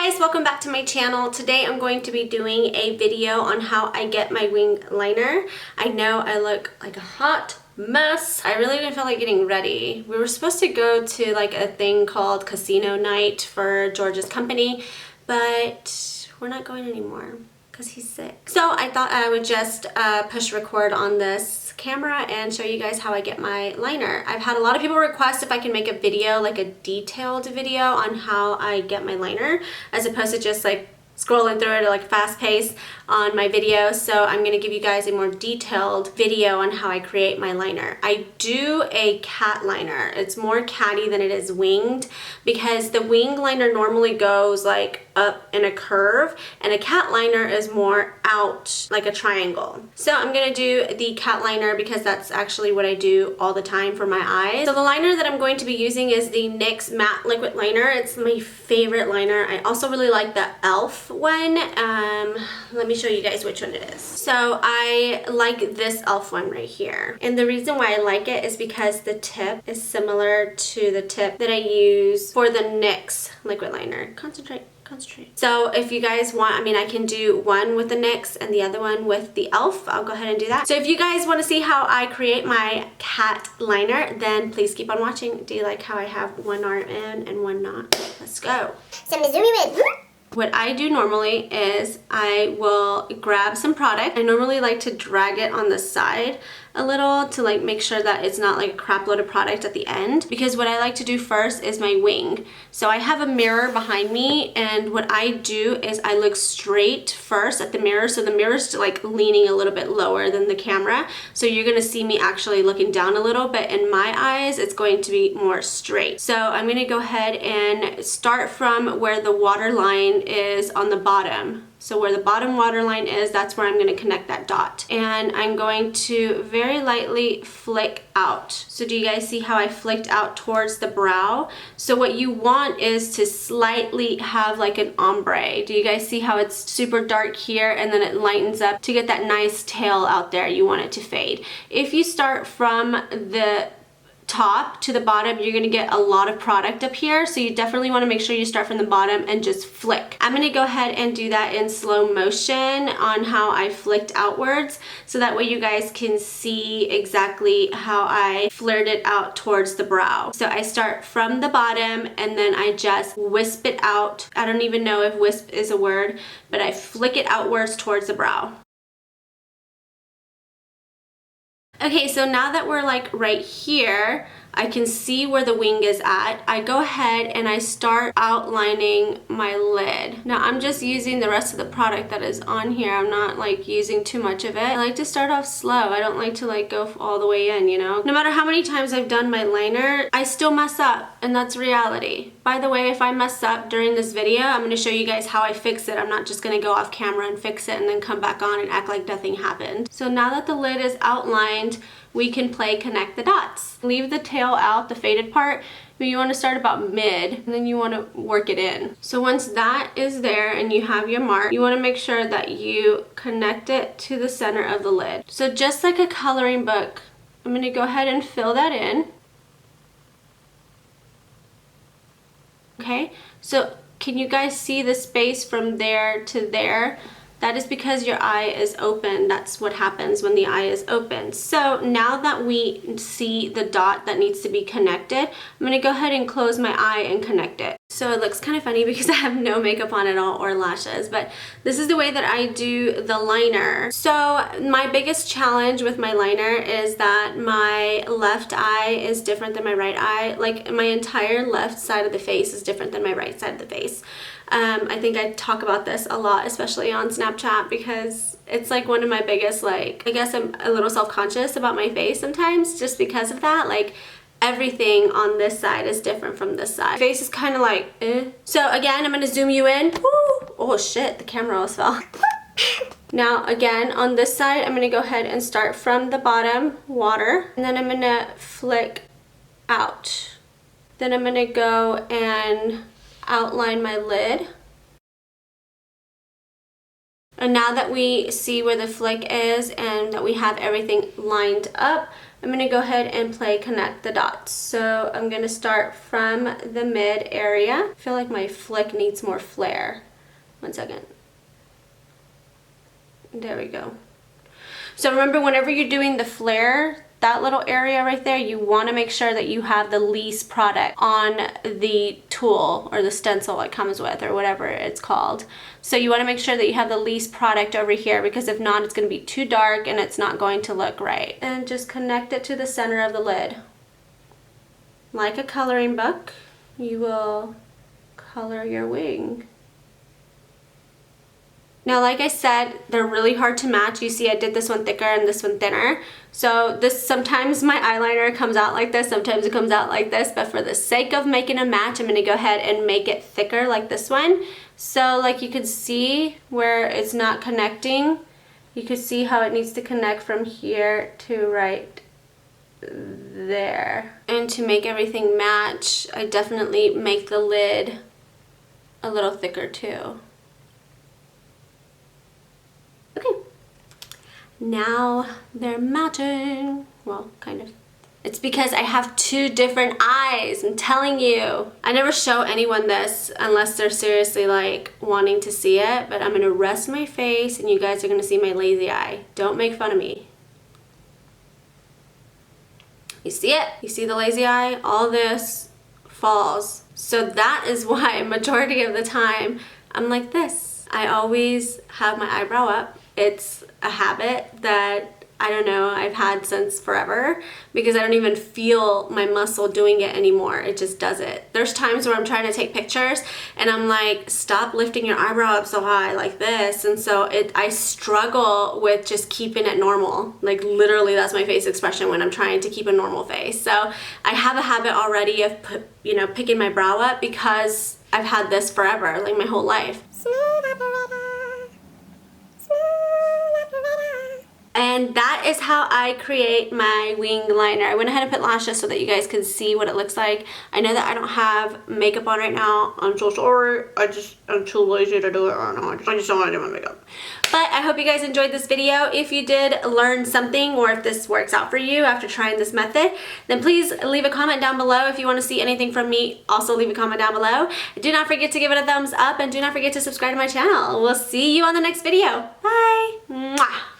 guys, welcome back to my channel. Today I'm going to be doing a video on how I get my wing liner. I know I look like a hot mess. I really didn't feel like getting ready. We were supposed to go to like a thing called casino night for George's company, but we're not going anymore because he's sick. So I thought I would just push record on this camera and show you guys how I get my liner. I've had a lot of people request if I can make a video, like a detailed video on how I get my liner, as opposed to just like scrolling through it at like fast pace on my video. So I'm going to give you guys a more detailed video on how I create my liner. I do a cat liner. It's more catty than it is winged, because the wing liner normally goes like up in a curve and a cat liner is more out like a triangle. So I'm going to do the cat liner because that's actually what I do all the time for my eyes. So the liner that I'm going to be using is the NYX matte liquid liner. It's my favorite liner. I also really like the e.l.f. one. Let me show you guys which one it is. So I like this e.l.f. one right here, and the reason why I like it is because the tip is similar to the tip that I use for the NYX liquid liner. Concentrate. So if you guys want, I mean, I can do one with the NYX and the other one with the e.l.f. I'll go ahead and do that. So if you guys want to see how I create my cat liner, then please keep on watching. Do you like how I have one arm in and one not? Let's go. So I'm gonna zoom you in. What I do normally is I will grab some product. I normally like to drag it on the side a little to like make sure that it's not like a crap load of product at the end, because what I like to do first is my wing. So I have a mirror behind me, and what I do is I look straight first at the mirror. So the mirror's like leaning a little bit lower than the camera, so you're gonna see me actually looking down a little, but in my eyes it's going to be more straight. So I'm gonna go ahead and start from where the water line is on the bottom. So where the bottom water line is, that's where I'm going to connect that dot. And I'm going to very lightly flick out. So do you guys see how I flicked out towards the brow? So what you want is to slightly have like an ombre. Do you guys see how it's super dark here and then it lightens up to get that nice tail out there? You want it to fade. If you start from the top to the bottom, you're gonna get a lot of product up here, so you definitely want to make sure you start from the bottom and just flick. I'm gonna go ahead and do that in slow motion on how I flicked outwards, so that way you guys can see exactly how I flared it out towards the brow. So I start from the bottom and then I just wisp it out. I don't even know if wisp is a word, but I flick it outwards towards the brow. Okay, so now that we're like right here, I can see where the wing is at. I go ahead and I start outlining my lid. Now I'm just using the rest of the product that is on here. I'm not like using too much of it. I like to start off slow. I don't like to like go all the way in, you know? No matter how many times I've done my liner, I still mess up, and that's reality. By the way, if I mess up during this video, I'm gonna show you guys how I fix it. I'm not just gonna go off camera and fix it and then come back on and act like nothing happened. So now that the lid is outlined, we can play connect the dots. Leave the tail out, the faded part, but you want to start about mid and then you want to work it in. So once that is there and you have your mark, you want to make sure that you connect it to the center of the lid. So just like a coloring book, I'm going to go ahead and fill that in. Okay, so can you guys see the space from there to there? That is because your eye is open. That's what happens when the eye is open. So now that we see the dot that needs to be connected, I'm gonna go ahead and close my eye and connect it. So it looks kind of funny because I have no makeup on at all or lashes, but this is the way that I do the liner. So my biggest challenge with my liner is that my left eye is different than my right eye. Like my entire left side of the face is different than my right side of the face. I think I talk about this a lot, especially on Snapchat, because it's like one of my biggest, like, I guess I'm a little self-conscious about my face sometimes just because of that. Like everything on this side is different from this side. My face is kind of like, eh. So again, I'm going to zoom you in. Woo! Oh shit, the camera almost fell. Now again, on this side, I'm going to go ahead and start from the bottom, water, and then I'm going to flick out. Then I'm going to go and outline my lid. And now that we see where the flick is and that we have everything lined up, I'm gonna go ahead and play connect the dots. So I'm gonna start from the mid area. I feel like my flick needs more flare. 1 second. There we go. So remember, whenever you're doing the flare, that little area right there, you want to make sure that you have the least product on the tool or the stencil it comes with or whatever it's called. So you want to make sure that you have the least product over here, because if not, it's going to be too dark and it's not going to look right. And just connect it to the center of the lid. Like a coloring book, you will color your wing. Now, like I said, they're really hard to match. You see, I did this one thicker and this one thinner. So this, sometimes my eyeliner comes out like this, sometimes it comes out like this, but for the sake of making a match, I'm gonna go ahead and make it thicker like this one. So like you can see where it's not connecting, you can see how it needs to connect from here to right there. And to make everything match, I definitely make the lid a little thicker too. Okay, now they're matching. Well, kind of. It's because I have two different eyes, I'm telling you. I never show anyone this unless they're seriously like wanting to see it, but I'm gonna rest my face and you guys are gonna see my lazy eye. Don't make fun of me. You see it? You see the lazy eye? All this falls. So that is why majority of the time I'm like this. I always have my eyebrow up. It's a habit that, I don't know, I've had since forever, because I don't even feel my muscle doing it anymore. It just does it. There's times where I'm trying to take pictures and I'm like, stop lifting your eyebrow up so high like this. And so I struggle with just keeping it normal. Like literally that's my face expression when I'm trying to keep a normal face. So I have a habit already of, picking my brow up because I've had this forever, like my whole life. And that is how I create my wing liner. I went ahead and put lashes so that you guys can see what it looks like. I know that I don't have makeup on right now. I'm so sorry. I'm too lazy to do it right now. I just don't want to do my makeup. But I hope you guys enjoyed this video. If you did learn something, or if this works out for you after trying this method, then please leave a comment down below. If you want to see anything from me, also leave a comment down below. Do not forget to give it a thumbs up and do not forget to subscribe to my channel. We'll see you on the next video. Bye. Mwah.